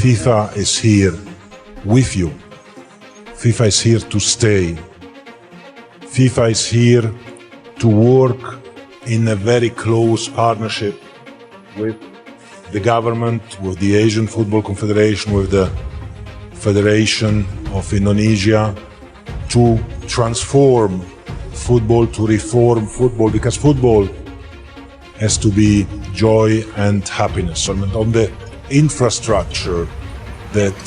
FIFA is here with you. FIFA is here to stay. FIFA is here to work in a very close partnership with the government, with the Asian Football Confederation, with the Federation of Indonesia, to transform football, to reform football, because football has to be joy and happiness. And on the infrastructure that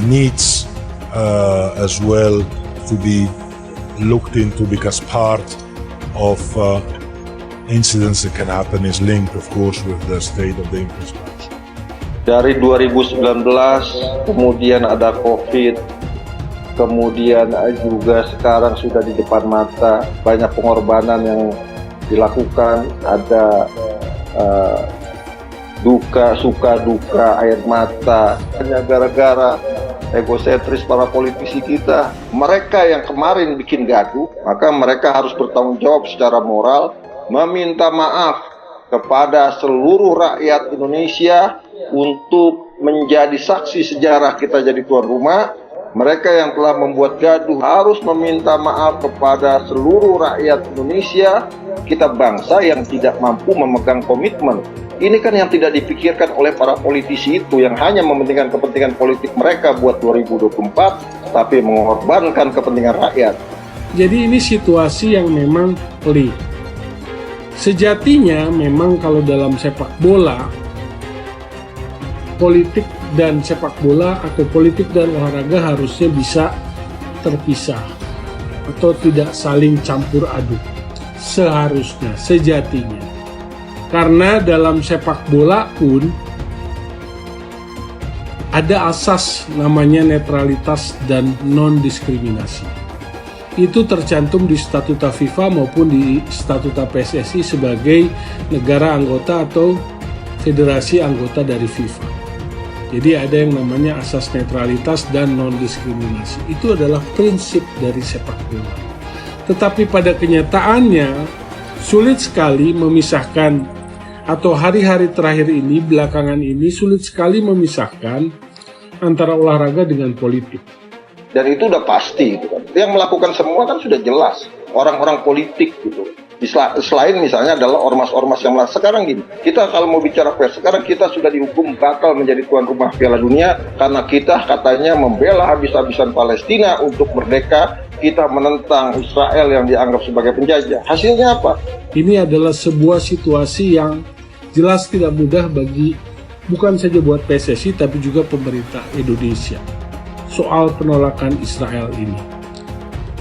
needs as well to be looked into, because part of incidents that can happen is linked, of course, with the state of the infrastructure. Dari 2019, kemudian ada COVID, kemudian juga sekarang sudah di depan mata banyak pengorbanan yang dilakukan, ada duka, suka, duka, air mata, hanya gara-gara egosentris para politisi kita. Mereka yang kemarin bikin gaduh, maka mereka harus bertanggung jawab secara moral, meminta maaf kepada seluruh rakyat Indonesia untuk menjadi saksi sejarah kita jadi tuan rumah. Mereka yang telah membuat gaduh harus meminta maaf kepada seluruh rakyat Indonesia. Kita bangsa yang tidak mampu memegang komitmen. Ini kan yang tidak dipikirkan oleh para politisi itu, yang hanya mementingkan kepentingan politik mereka buat 2024, tapi mengorbankan kepentingan rakyat. Jadi ini situasi yang memang pelik. Sejatinya memang kalau dalam sepak bola, politik dan sepak bola atau politik dan olahraga harusnya bisa terpisah atau tidak saling campur aduk. Seharusnya, sejatinya. Karena dalam sepak bola pun ada asas namanya netralitas dan non-diskriminasi. Itu tercantum di statuta FIFA maupun di statuta PSSI sebagai negara anggota atau federasi anggota dari FIFA. Jadi ada yang namanya asas netralitas dan non-diskriminasi. Itu adalah prinsip dari sepak bola. Tetapi pada kenyataannya sulit sekali memisahkan, atau hari-hari terakhir ini, belakangan ini sulit sekali memisahkan antara olahraga dengan politik. Dan itu udah pasti gitu kan. Yang melakukan semua kan sudah jelas, orang-orang politik gitu. Selain misalnya adalah ormas-ormas yang sekarang gini, kita kalau mau bicara fair, sekarang kita sudah dihukum batal menjadi tuan rumah Piala Dunia karena kita katanya membela habis-habisan Palestina untuk merdeka, kita menentang Israel yang dianggap sebagai penjajah. Hasilnya apa? Ini adalah sebuah situasi yang jelas tidak mudah bagi bukan saja buat PSSI tapi juga pemerintah Indonesia soal penolakan Israel ini.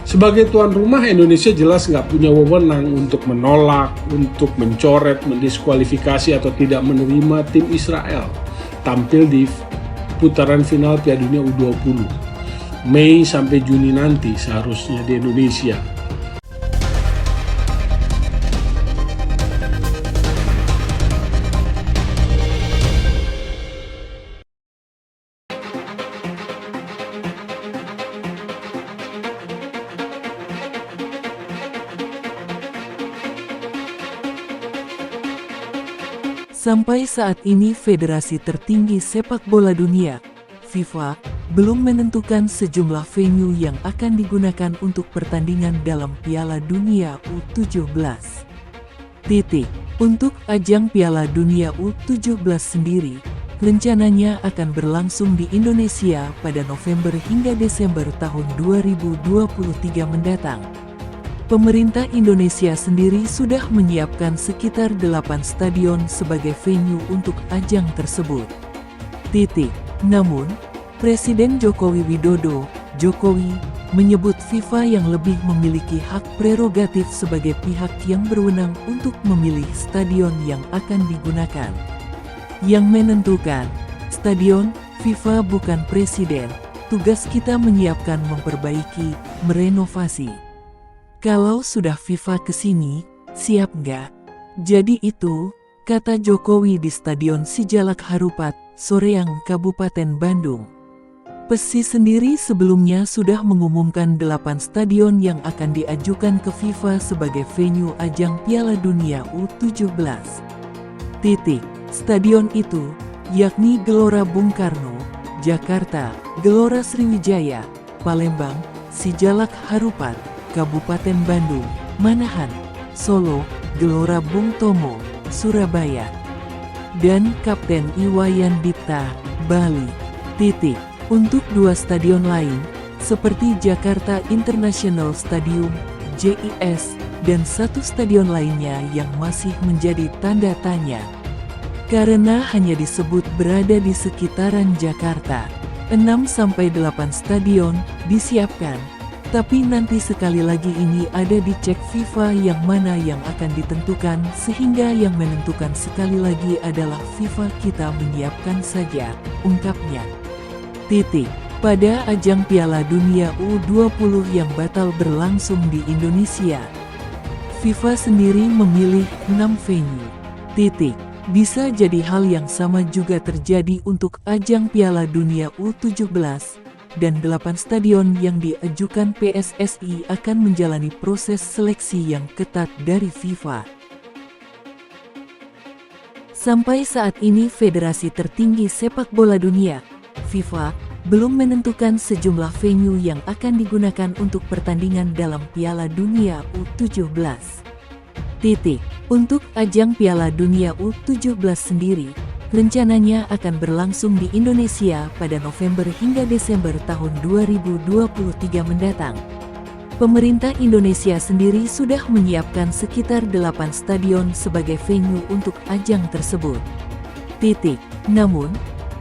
Sebagai tuan rumah, Indonesia jelas nggak punya wewenang untuk menolak, untuk mencoret, mendiskualifikasi atau tidak menerima tim Israel tampil di putaran final Piala Dunia U20 Mei sampai Juni nanti seharusnya di Indonesia. Sampai saat ini Federasi Tertinggi Sepak Bola Dunia, FIFA, belum menentukan sejumlah venue yang akan digunakan untuk pertandingan dalam Piala Dunia U17. Untuk ajang Piala Dunia U17 sendiri, rencananya akan berlangsung di Indonesia pada November hingga Desember tahun 2023 mendatang. Pemerintah Indonesia sendiri sudah menyiapkan sekitar 8 stadion sebagai venue untuk ajang tersebut. Namun, Presiden Joko Widodo, Jokowi, menyebut FIFA yang lebih memiliki hak prerogatif sebagai pihak yang berwenang untuk memilih stadion yang akan digunakan. Yang menentukan, stadion, FIFA bukan presiden, tugas kita menyiapkan, memperbaiki, merenovasi. Kalau sudah FIFA kesini, siap nggak? Jadi itu, kata Jokowi di Stadion Sijalak Harupat, Soreang, Kabupaten Bandung. PSSI sendiri sebelumnya sudah mengumumkan 8 stadion yang akan diajukan ke FIFA sebagai venue ajang Piala Dunia U17. Stadion itu, yakni Gelora Bung Karno, Jakarta, Gelora Sriwijaya, Palembang, Sijalak Harupat, Kabupaten Bandung, Manahan, Solo, Gelora Bung Tomo, Surabaya, dan Kapten Iwayan Dipta, Bali. Untuk 2 stadion lain, seperti Jakarta International Stadium, JIS, dan 1 stadion lainnya yang masih menjadi tanda tanya. Karena hanya disebut berada di sekitaran Jakarta, 6-8 stadion disiapkan. Tapi nanti sekali lagi ini ada dicek FIFA yang mana yang akan ditentukan, sehingga yang menentukan sekali lagi adalah FIFA. Kita menyiapkan saja, ungkapnya. Pada ajang Piala Dunia U20 yang batal berlangsung di Indonesia, FIFA sendiri memilih 6 venue. Bisa jadi hal yang sama juga terjadi untuk ajang Piala Dunia U17, dan 8 stadion yang diajukan PSSI akan menjalani proses seleksi yang ketat dari FIFA. Sampai saat ini Federasi Tertinggi Sepak Bola Dunia, FIFA, belum menentukan sejumlah venue yang akan digunakan untuk pertandingan dalam Piala Dunia U17. Untuk ajang Piala Dunia U17 sendiri, rencananya akan berlangsung di Indonesia pada November hingga Desember tahun 2023 mendatang. Pemerintah Indonesia sendiri sudah menyiapkan sekitar 8 stadion sebagai venue untuk ajang tersebut. Namun,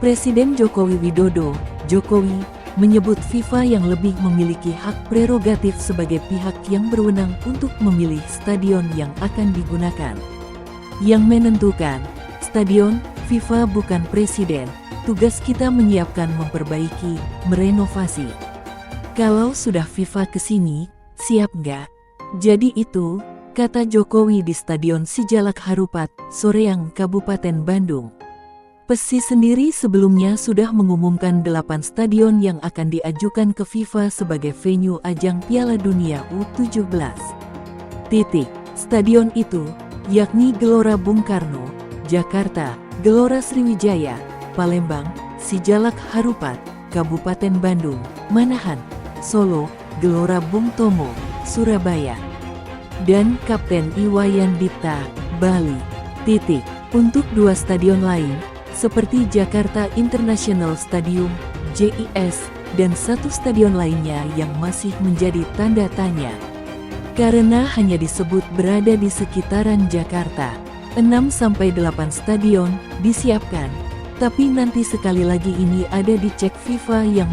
Presiden Joko Widodo, Jokowi, menyebut FIFA yang lebih memiliki hak prerogatif sebagai pihak yang berwenang untuk memilih stadion yang akan digunakan. Yang menentukan stadion, FIFA bukan presiden, tugas kita menyiapkan, memperbaiki, merenovasi. Kalau sudah FIFA kesini, siap nggak? Jadi itu, kata Jokowi di Stadion Sijalak Harupat, Soreang, Kabupaten Bandung. PSSI sendiri sebelumnya sudah mengumumkan 8 stadion yang akan diajukan ke FIFA sebagai venue ajang Piala Dunia U17. Stadion itu, yakni Gelora Bung Karno, Jakarta, Gelora Sriwijaya, Palembang, Sijalak Harupat, Kabupaten Bandung, Manahan, Solo, Gelora Bung Tomo, Surabaya, dan Kapten Iwayan Dipta, Bali. Untuk 2 stadion lain, seperti Jakarta International Stadium, JIS, dan 1 stadion lainnya yang masih menjadi tanda tanya. Karena hanya disebut berada di sekitaran Jakarta, 6-8 stadion disiapkan. Tapi nanti sekali lagi ini ada dicek FIFA yang